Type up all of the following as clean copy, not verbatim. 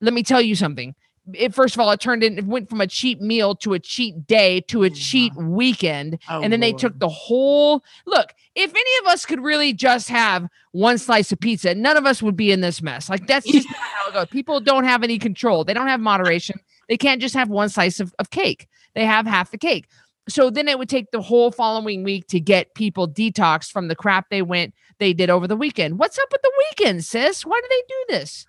let me tell you something. First of all, it went from a cheat meal to a cheat day to a cheat weekend. And then they took the whole look. If any of us could really just have one slice of pizza, none of us would be in this mess. Like, that's just not how it goes. People don't have any control. They don't have moderation. They can't just have one slice of cake. They have half the cake. So then it would take the whole following week to get people detoxed from the crap they did over the weekend. What's up with the weekend, sis? Why do they do this?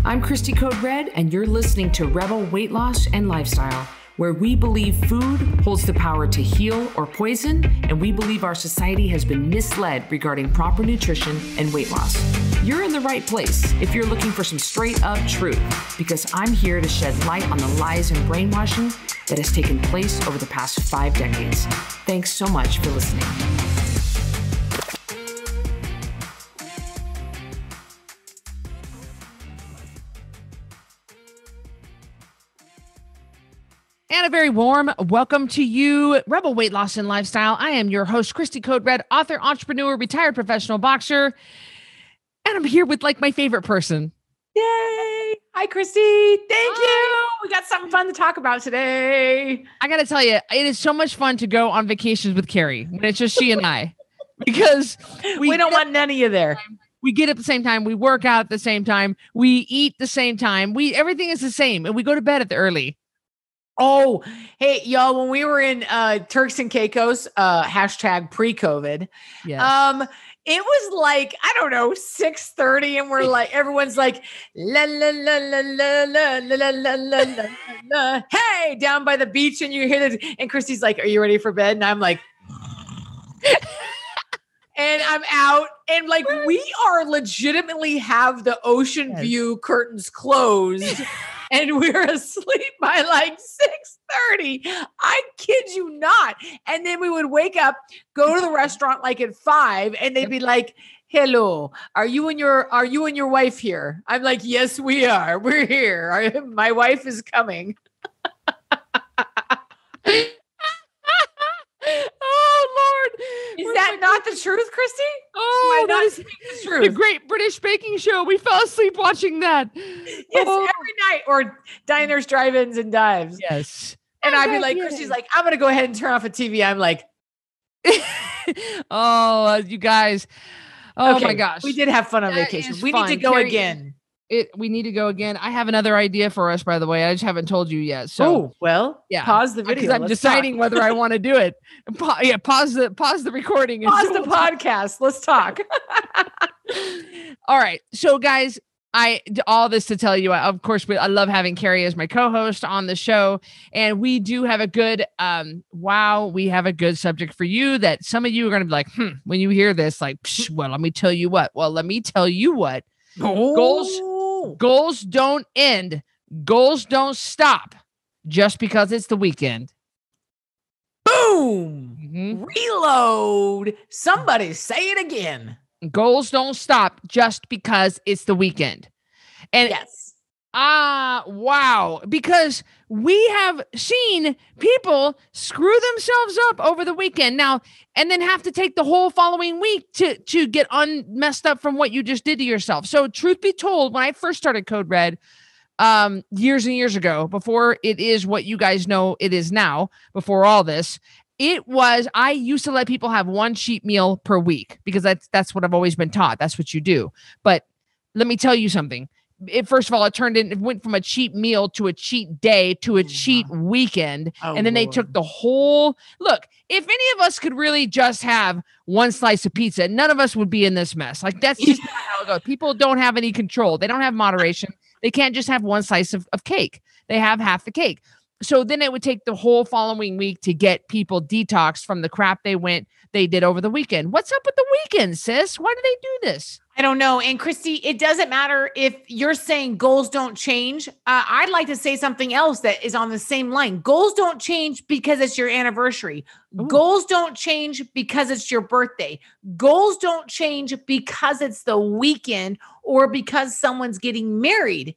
I'm Christy Code Red, and you're listening to Rebel Weight Loss and Lifestyle, where we believe food holds the power to heal or poison, and we believe our society has been misled regarding proper nutrition and weight loss. You're in the right place if you're looking for some straight up truth, because I'm here to shed light on the lies and brainwashing that has taken place over the past 5 decades. Thanks so much for listening. And a very warm welcome to you, Rebel Weight Loss and Lifestyle. I am your host, Christy Code Red, author, entrepreneur, retired professional boxer. And I'm here with my favorite person. Yay. Hi, Christy. Thank you. We got something fun to talk about today. I got to tell you, it is so much fun to go on vacations with Carrie when it's just she and I, because we don't want none of you there. We get up at the same time. We work out at the same time. We eat the same time. Everything is the same. And we go to bed at the early. Oh, hey, y'all, when we were in Turks and Caicos, hashtag pre-COVID, yes. It was like, I don't know, 6:30, and we're like, everyone's like, la, la, la, la, la, la, la, la, la, la, la. Hey, down by the beach, and you hear this, and Christy's like, are you ready for bed? And I'm like, and I'm out, and we are legitimately have the ocean view curtains closed. And we're asleep by 6:30. I kid you not. And then we would wake up, go to the restaurant at 5, and they'd be like, hello, are you and your wife here? I'm like, yes, we are. We're here. My wife is coming. Oh, Lord. Is that not the truth, Christy? Oh, that is the Great British Baking Show. We fell asleep watching that. Yes, every night. Or diners, drive-ins, and dives. Yes. And I'd be like, Christy's like, I'm going to go ahead and turn off the TV. I'm like, oh, you guys. Oh, okay. My gosh. We did have fun on vacation. We need to go again. We need to go again. I have another idea for us, by the way. I just haven't told you yet. So, pause the video. Because I'm deciding whether I want to do it. Pause the recording. Pause the podcast. Let's talk. All right. So, guys, all this to tell you, of course, I love having Carrie as my co-host on the show. And we do have a good, we have a good subject for you that some of you are going to be like, when you hear this, let me tell you what. Well, let me tell you what. Goals don't end. Goals don't stop just because it's the weekend. Boom. Mm-hmm. Reload. Somebody say it again. Goals don't stop just because it's the weekend. And yes. Wow. Because we have seen people screw themselves up over the weekend now, and then have to take the whole following week to get messed up from what you just did to yourself. So truth be told, when I first started Code Red, years and years ago, before it is what you guys know it is now, before all this, I used to let people have one cheat meal per week because that's what I've always been taught. That's what you do. But let me tell you something. First of all, it went from a cheat meal to a cheat day to a cheat weekend. And then they took the whole look. If any of us could really just have one slice of pizza, none of us would be in this mess. That's just not how it goes. People don't have any control. They don't have moderation. They can't just have one slice of cake. They have half the cake. So then it would take the whole following week to get people detoxed from the crap they did over the weekend. What's up with the weekend, sis? Why do they do this? I don't know. And Christy, it doesn't matter if you're saying goals don't change. I'd like to say something else that is on the same line. Goals don't change because it's your anniversary. Ooh. Goals don't change because it's your birthday. Goals don't change because it's the weekend or because someone's getting married.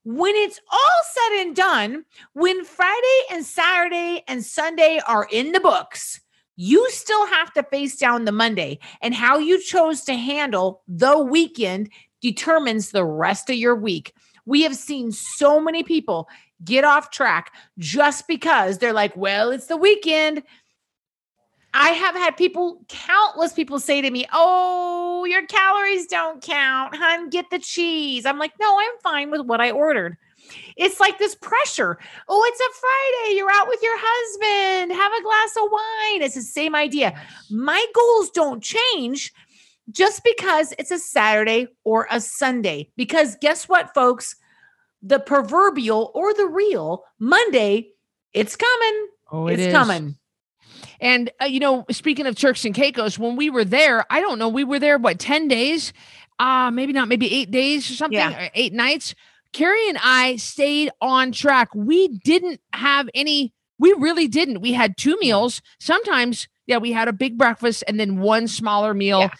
When it's all said and done, when Friday and Saturday and Sunday are in the books, you still have to face down the Monday, and how you chose to handle the weekend determines the rest of your week. We have seen so many people get off track just because they're like, well, it's the weekend. I have had countless people say to me, oh, your calories don't count, hon, get the cheese. I'm like, no, I'm fine with what I ordered. It's like this pressure. Oh, it's a Friday. You're out with your husband. Have a glass of wine. It's the same idea. My goals don't change just because it's a Saturday or a Sunday. Because guess what, folks? The proverbial or the real Monday, it's coming. Oh, it's coming. And, speaking of Turks and Caicos, when we were there, I don't know, we were there, 10 days? Maybe 8 days or something, or 8 nights. Carrie and I stayed on track. We really didn't. We had 2 meals. Sometimes, we had a big breakfast and then one smaller meal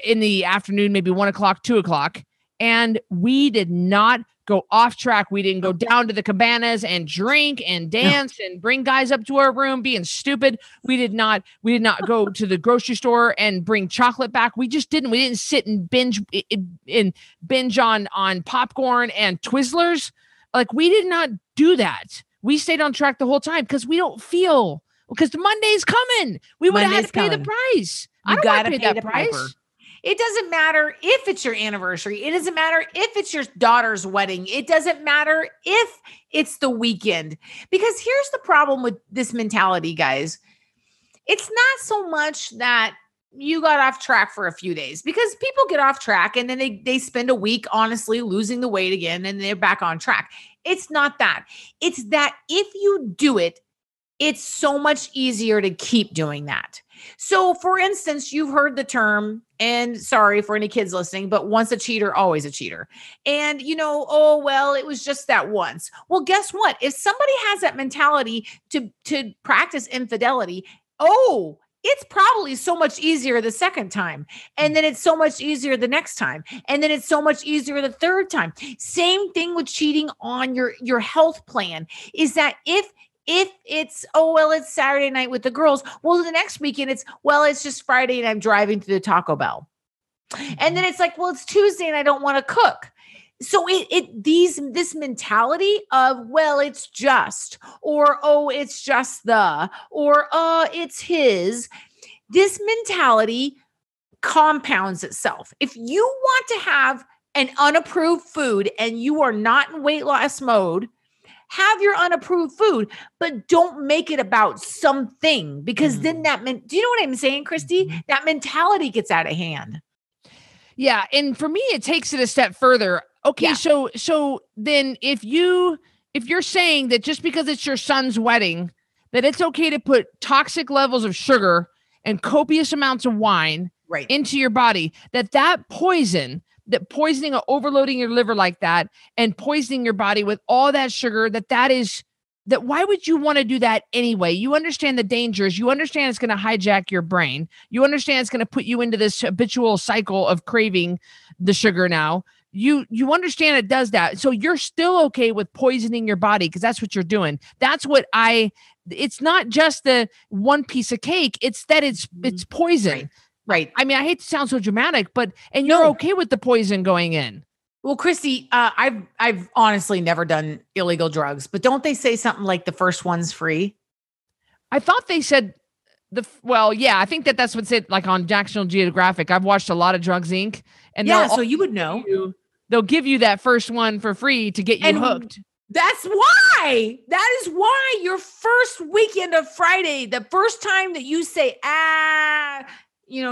in the afternoon, maybe 1 o'clock, 2 o'clock. And we did not go off track. We didn't go down to the cabanas and drink and dance and bring guys up to our room being stupid. We did not go to the grocery store and bring chocolate back. We just didn't. We didn't sit and binge on popcorn and Twizzlers. Like, we did not do that. We stayed on track the whole time because we don't feel, because the Monday's coming. We would have had to pay the price. I don't want to pay that price. It doesn't matter if it's your anniversary. It doesn't matter if it's your daughter's wedding. It doesn't matter if it's the weekend. Because here's the problem with this mentality, guys. It's not so much that you got off track for a few days, because people get off track and then they spend a week, honestly, losing the weight again, and they're back on track. It's not that. It's that if you do it, it's so much easier to keep doing that. So, for instance, you've heard the term, and sorry for any kids listening, but once a cheater, always a cheater. And, oh, well, it was just that once. Well, guess what? If somebody has that mentality to practice infidelity, it's probably so much easier the second time. And then it's so much easier the next time. And then it's so much easier the third time. Same thing with cheating on your health plan, is that if it's, it's Saturday night with the girls, well, the next weekend it's just Friday and I'm driving to the Taco Bell. And then it's like, well, it's Tuesday and I don't want to cook. So this mentality of, well, it's just, or, it's just or, it's his, this mentality compounds itself. If you want to have an unapproved food and you are not in weight loss mode, have your unapproved food, but don't make it about something, because then do you know what I'm saying, Christy? That mentality gets out of hand. Yeah. And for me, it takes it a step further. Okay. Yeah. So then if you're saying that just because it's your son's wedding, that it's okay to put toxic levels of sugar and copious amounts of wine into your body, that poisoning or overloading your liver like that and poisoning your body with all that sugar, that why would you want to do that anyway? You understand the dangers. You understand it's going to hijack your brain. You understand it's going to put you into this habitual cycle of craving the sugar now. You understand it does that. So you're still okay with poisoning your body, because that's what you're doing. That's what it's not just the one piece of cake. It's that it's poison. Right. I mean, I hate to sound so dramatic, and you're okay with the poison going in. Well, Christy, I've honestly never done illegal drugs, but don't they say something like the first one's free? I thought they said I think that's what's it, like on National Geographic. I've watched a lot of Drugs Inc. And so you would know. They'll give you that first one for free to get you hooked. That is why your first weekend of Friday, the first time that you say,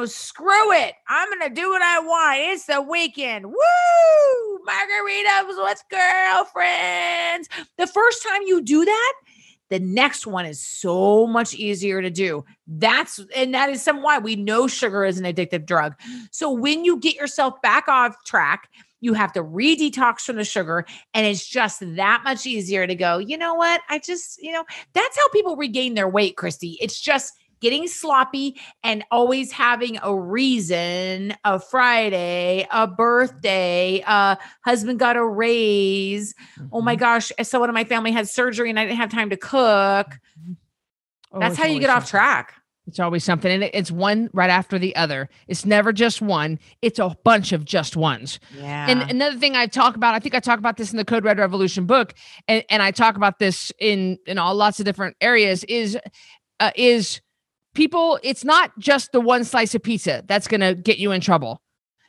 screw it, I'm going to do what I want. It's the weekend. Woo! Margaritas with girlfriends. The first time you do that, the next one is so much easier to do. That is why we know sugar is an addictive drug. So when you get yourself back off track, you have to re-detox from the sugar, and it's just that much easier to go, you know what? That's how people regain their weight, Christy. It's just getting sloppy and always having a reason, a Friday, a birthday, husband got a raise. Oh my gosh. Someone in my family had surgery and I didn't have time to cook. That's how you get off track. It's always something. And it's one right after the other. It's never just one. It's a bunch of just ones. Yeah. And another thing I talk about, I think I talk about this in the Code Red Revolution book, and I talk about this in all lots of different areas, is people, it's not just the one slice of pizza that's going to get you in trouble.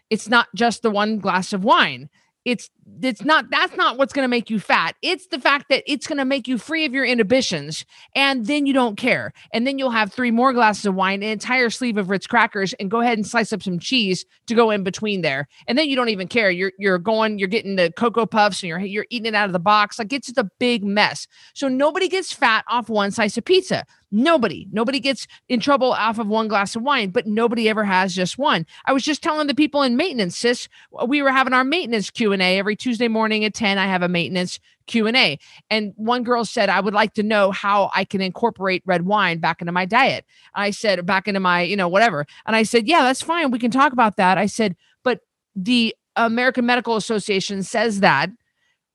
It's not just the one glass of wine. That's not what's going to make you fat. It's the fact that it's going to make you free of your inhibitions, and then you don't care. And then you'll have 3 more glasses of wine, an entire sleeve of Ritz crackers, and go ahead and slice up some cheese to go in between there. And then you don't even care. You're getting the Cocoa Puffs, and you're eating it out of the box. Like, it's just a big mess. So nobody gets fat off one slice of pizza. Nobody gets in trouble off of one glass of wine, but nobody ever has just one. I was just telling the people in maintenance, sis, we were having our maintenance Q&A every Tuesday morning at 10. I have a maintenance Q&A. And one girl said, I would like to know how I can incorporate red wine back into my diet. I said, back into my, whatever. And I said, yeah, that's fine. We can talk about that. I said, but the American Medical Association says that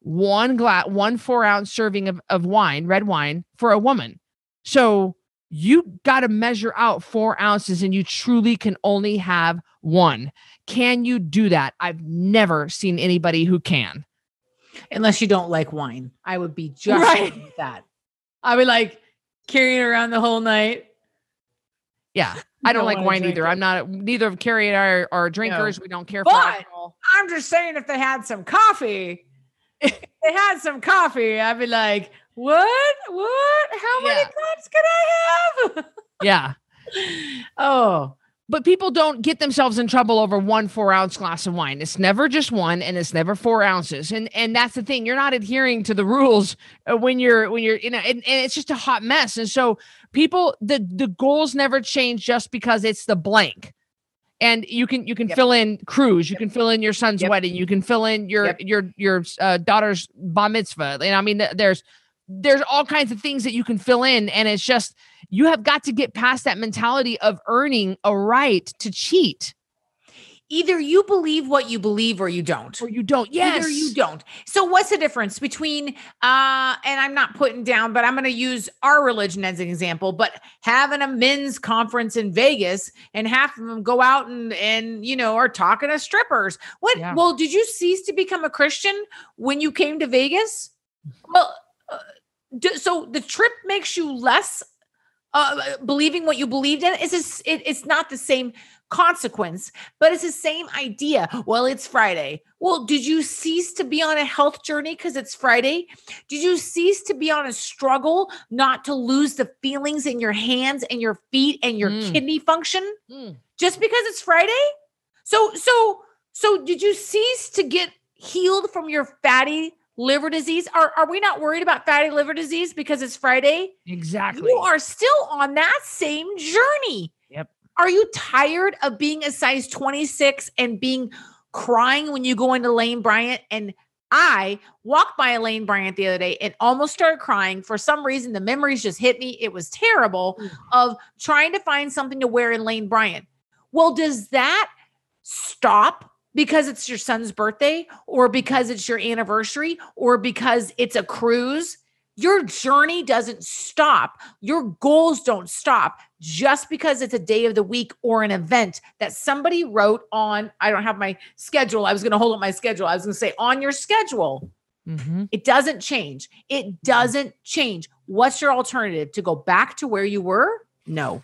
one 4-ounce serving of wine, red wine, for a woman. So you got to measure out 4 ounces, and you truly can only have one. Can you do that? I've never seen anybody who can. Unless you don't like wine. I would be just right with that. I would like carrying it around the whole night. Yeah. I don't like wine either. I'm not, neither of Carrie and I are drinkers. No. We don't care for alcohol. I'm just saying, if they had some coffee, I'd be like, what? How many cups can I have? Yeah. Oh, but people don't get themselves in trouble over 1 4-ounce glass of wine. It's never just one, and it's never 4 ounces. And that's the thing. You're not adhering to the rules when you're, and it's just a hot mess. And so people, the goals never change just because it's the blank. And you can fill in cruise, you can fill in your son's wedding, you can fill in your daughter's bar mitzvah. And I mean, there's all kinds of things that you can fill in. And it's just, you have got to get past that mentality of earning a right to cheat. Either you believe what you believe or you don't. Yes. Either you don't. So what's the difference between, and I'm not putting down, but I'm going to use our religion as an example, but having a men's conference in Vegas and half of them go out and are talking to strippers. What? Yeah. Well, did you cease to become a Christian when you came to Vegas? Well, so the trip makes you less believing what you believed in. It's not the same consequence, but it's the same idea. Well, it's Friday. Well, did you cease to be on a health journey because it's Friday? Did you cease to be on a struggle not to lose the feelings in your hands and your feet and your kidney function just because it's Friday? So did you cease to get healed from your fatty liver disease? Are we not worried about fatty liver disease because it's Friday? Exactly. You are still on that same journey. Yep. Are you tired of being a size 26 and crying when you go into Lane Bryant? And I walked by Lane Bryant the other day and almost started crying. For some reason, the memories just hit me. It was terrible of trying to find something to wear in Lane Bryant. Well, does that stop because it's your son's birthday, or because it's your anniversary, or because it's a cruise? Your journey doesn't stop. Your goals don't stop just because it's a day of the week or an event that somebody wrote on. I don't have my schedule. I was going to hold up my schedule. I was going to say on your schedule. Mm-hmm. It doesn't change. It doesn't change. What's your alternative? To go back to where you were? No.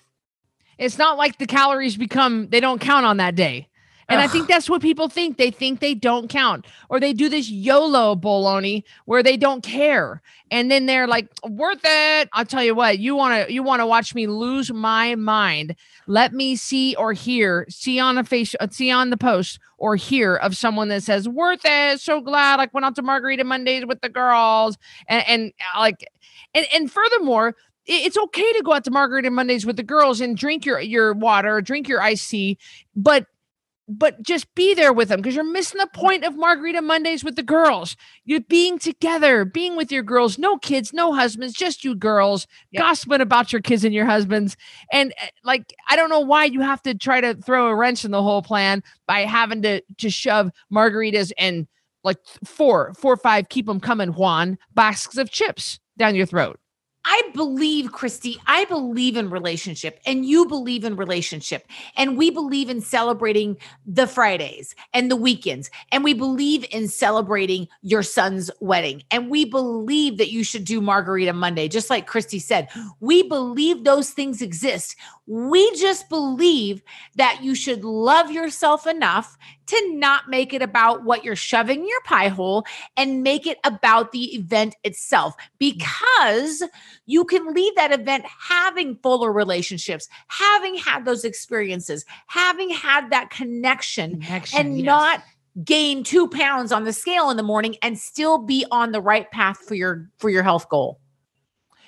It's not like the calories they don't count on that day. And I think that's what people think. They think they don't count, or they do this YOLO baloney where they don't care. And then they're like, worth it. I'll tell you what, you want to watch me lose my mind. Let me see or hear, see on the post or hear of someone that says, worth it. So glad. Like, went out to Margarita Mondays with the girls. And furthermore, it's okay to go out to Margarita Mondays with the girls and drink your water, drink your iced tea, but just be there with them, because you're missing the point of Margarita Mondays with the girls. You're being together, being with your girls, no kids, no husbands, just you girls, gossiping about your kids and your husbands. And I don't know why you have to try to throw a wrench in the whole plan by having to shove margaritas and like four or five, keep them coming, Juan, baskets of chips down your throat. I believe, Christy, I believe in relationship and you believe in relationship. And we believe in celebrating the Fridays and the weekends. And we believe in celebrating your son's wedding. And we believe that you should do Margarita Monday, just like Christy said. We believe those things exist. We just believe that you should love yourself enough to not make it about what you're shoving in your pie hole and make it about the event itself, because you can leave that event having fuller relationships, having had those experiences, having had that connection and yes. not gain 2 pounds on the scale in the morning and still be on the right path for your health goal.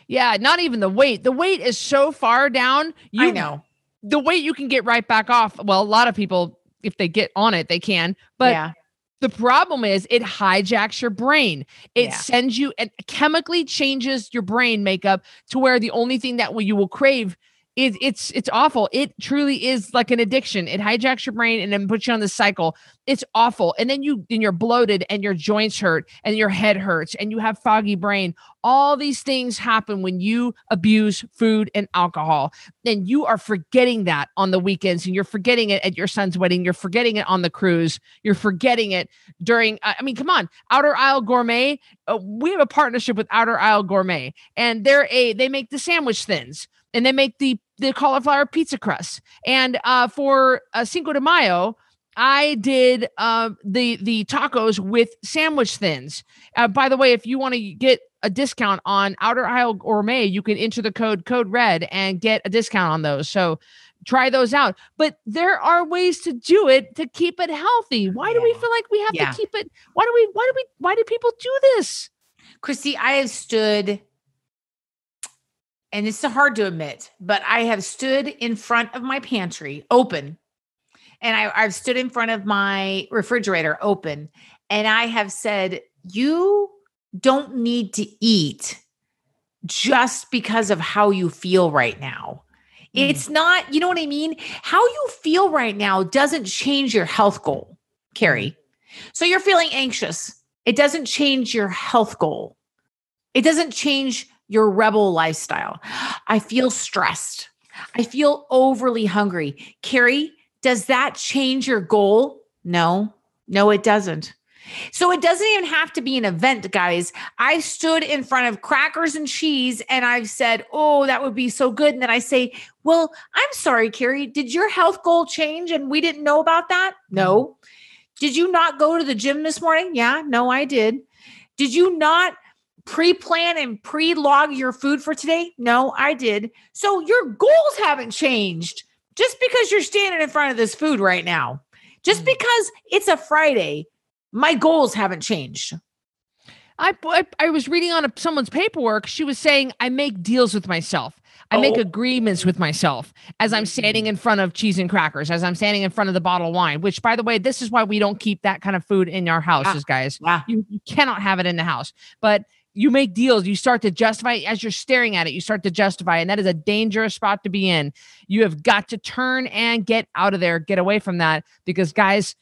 Yeah, not even the weight. The weight is so far down. I know. The weight you can get right back off. Well, a lot of people, if they get on it, they can. But the problem is it hijacks your brain. It sends you and chemically changes your brain makeup to where the only thing that you will crave is it's awful. It truly is like an addiction. It hijacks your brain and then puts you on this cycle. It's awful. And then you're bloated and your joints hurt and your head hurts and you have foggy brain. All these things happen when you abuse food and alcohol. And you are forgetting that on the weekends, and you're forgetting it at your son's wedding. You're forgetting it on the cruise. You're forgetting it during, come on, Outer Isle Gourmet. We have a partnership with Outer Isle Gourmet, and they make the sandwich thins. And they make the cauliflower pizza crust. And for Cinco de Mayo, I did the tacos with sandwich thins. By the way, if you want to get a discount on Outer Isle Gourmet, you can enter the code RED and get a discount on those. So try those out. But there are ways to do it to keep it healthy. Why do we feel like we have to keep it? Why do people do this? Christy, I have stood, and it's hard to admit, but I have stood in front of my pantry open, and I've stood in front of my refrigerator open, and I have said, you don't need to eat just because of how you feel right now. It's not, you know what I mean? How you feel right now doesn't change your health goal, Carrie. So you're feeling anxious. It doesn't change your health goal. It doesn't change your rebel lifestyle. I feel stressed. I feel overly hungry. Carrie, does that change your goal? No, it doesn't. So it doesn't even have to be an event, guys. I stood in front of crackers and cheese and I've said, oh, that would be so good. And then I say, well, I'm sorry, Carrie, did your health goal change and we didn't know about that? No. Did you not go to the gym this morning? Yeah, no, I did. Did you not pre-plan and pre-log your food for today? No, I did. So your goals haven't changed just because you're standing in front of this food right now. Just because it's a Friday, my goals haven't changed. I was reading on someone's paperwork. She was saying, I make deals with myself. I make agreements with myself as I'm standing in front of cheese and crackers, as I'm standing in front of the bottle of wine, which, by the way, this is why we don't keep that kind of food in our houses, guys. You cannot have it in the house. But you make deals. You start to justify as you're staring at it. You start to justify, and that is a dangerous spot to be in. You have got to turn and get out of there, get away from that, because, guys,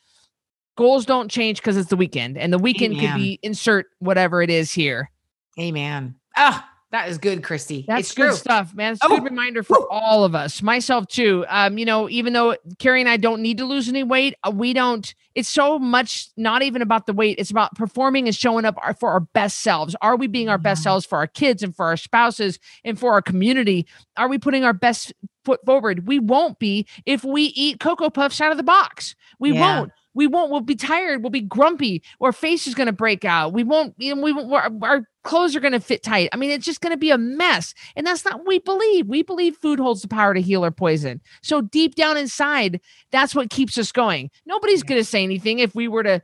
goals don't change because it's the weekend, and the weekend could be insert whatever it is here. Amen. Oh, that is good, Christy. That's good stuff, man. It's a good reminder for all of us, myself too. Even though Carrie and I don't need to lose any weight, we don't. It's so much not even about the weight. It's about performing and showing up for our best selves. Are we being our best selves for our kids and for our spouses and for our community? Are we putting our best foot forward? We won't be if we eat Cocoa Puffs out of the box. We won't. We won't. We'll be tired. We'll be grumpy. Our face is going to break out. We won't. Our clothes are going to fit tight. I mean, it's just going to be a mess. And that's not what we believe. We believe food holds the power to heal or poison. So deep down inside, that's what keeps us going. Nobody's going to say anything if we were to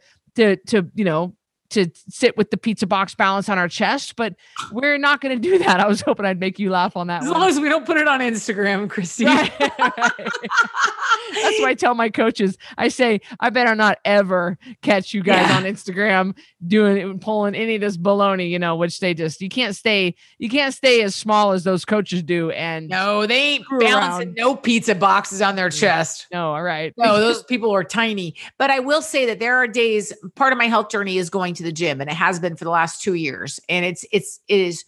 sit with the pizza box balance on our chest, but we're not going to do that. I was hoping I'd make you laugh on that. As long as we don't put it on Instagram, Christy. Right. That's why I tell my coaches, I say, I better not ever catch you guys on Instagram pulling any of this baloney, which you can't stay as small as those coaches do. And no, they ain't balancing no pizza boxes on their chest. No. All right. No, those people are tiny, but I will say that there are days, part of my health journey is going to the gym, and it has been for the last 2 years. And it is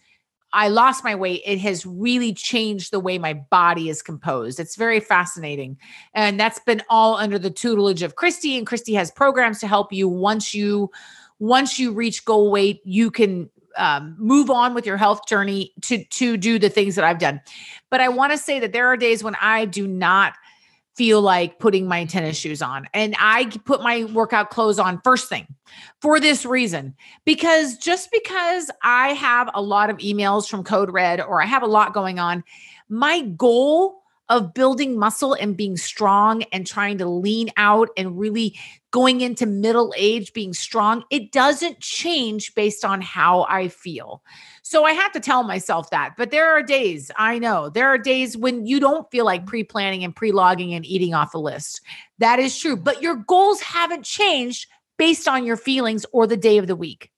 I lost my weight, it has really changed the way my body is composed. It's very fascinating. And that's been all under the tutelage of Christy. And Christy has programs to help you. Once you reach goal weight, you can move on with your health journey to do the things that I've done. But I want to say that there are days when I do not feel like putting my tennis shoes on, and I put my workout clothes on first thing for this reason, because just because I have a lot of emails from Code Red or I have a lot going on, my goal of building muscle and being strong and trying to lean out and really going into middle age, being strong, it doesn't change based on how I feel. So I have to tell myself that. But there are days, I know, there are days when you don't feel like pre-planning and pre-logging and eating off a list. That is true. But your goals haven't changed based on your feelings or the day of the week.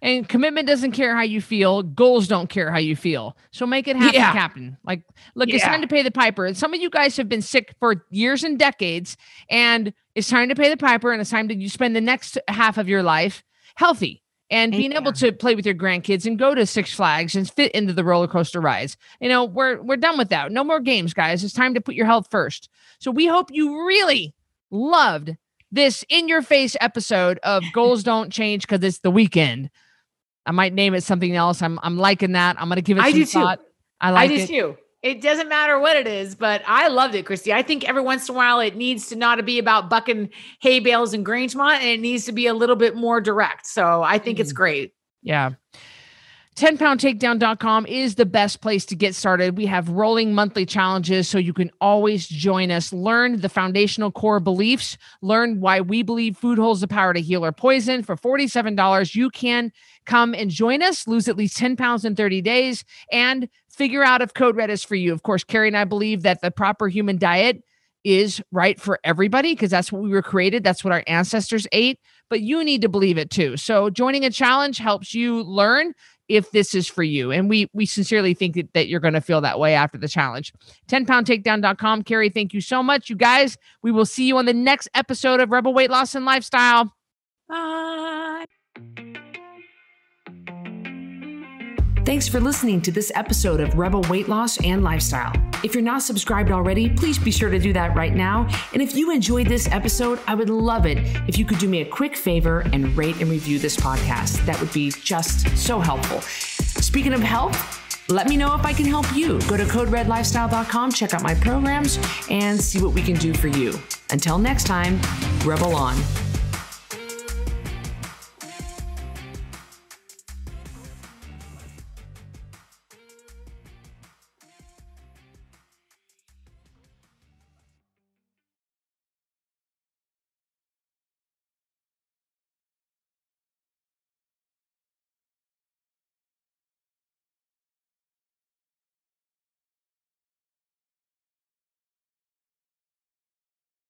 And commitment doesn't care how you feel. Goals don't care how you feel. So make it happen. Like, look, it's time to pay the piper. And some of you guys have been sick for years and decades, and it's time to pay the piper. And it's time to you spend the next half of your life healthy and being able to play with your grandkids and go to Six Flags and fit into the roller coaster rides. You know, we're done with that. No more games, guys. It's time to put your health first. So we hope you really loved this in-your-face episode of Goals Don't Change because it's the weekend. I might name it something else. I'm liking that. I'm going to give it some thought. I do too. It doesn't matter what it is, but I loved it, Christy. I think every once in a while it needs to not be about bucking hay bales and Grangemont, and it needs to be a little bit more direct. So I think it's great. Yeah. 10poundtakedown.com is the best place to get started. We have rolling monthly challenges, so you can always join us. Learn the foundational core beliefs. Learn why we believe food holds the power to heal or poison. For $47, you can come and join us, lose at least 10 pounds in 30 days, and figure out if Code Red is for you. Of course, Carrie and I believe that the proper human diet is right for everybody because that's what we were created. That's what our ancestors ate, but you need to believe it too. So joining a challenge helps you learn if this is for you. And we sincerely think that you're going to feel that way after the challenge. 10poundtakedown.com. Carrie, thank you so much. You guys, we will see you on the next episode of Rebel Weight Loss and Lifestyle. Bye. Thanks for listening to this episode of Rebel Weight Loss and Lifestyle. If you're not subscribed already, please be sure to do that right now. And if you enjoyed this episode, I would love it if you could do me a quick favor and rate and review this podcast. That would be just so helpful. Speaking of help, let me know if I can help you. Go to CodeRedLifestyle.com, check out my programs, and see what we can do for you. Until next time, Rebel on.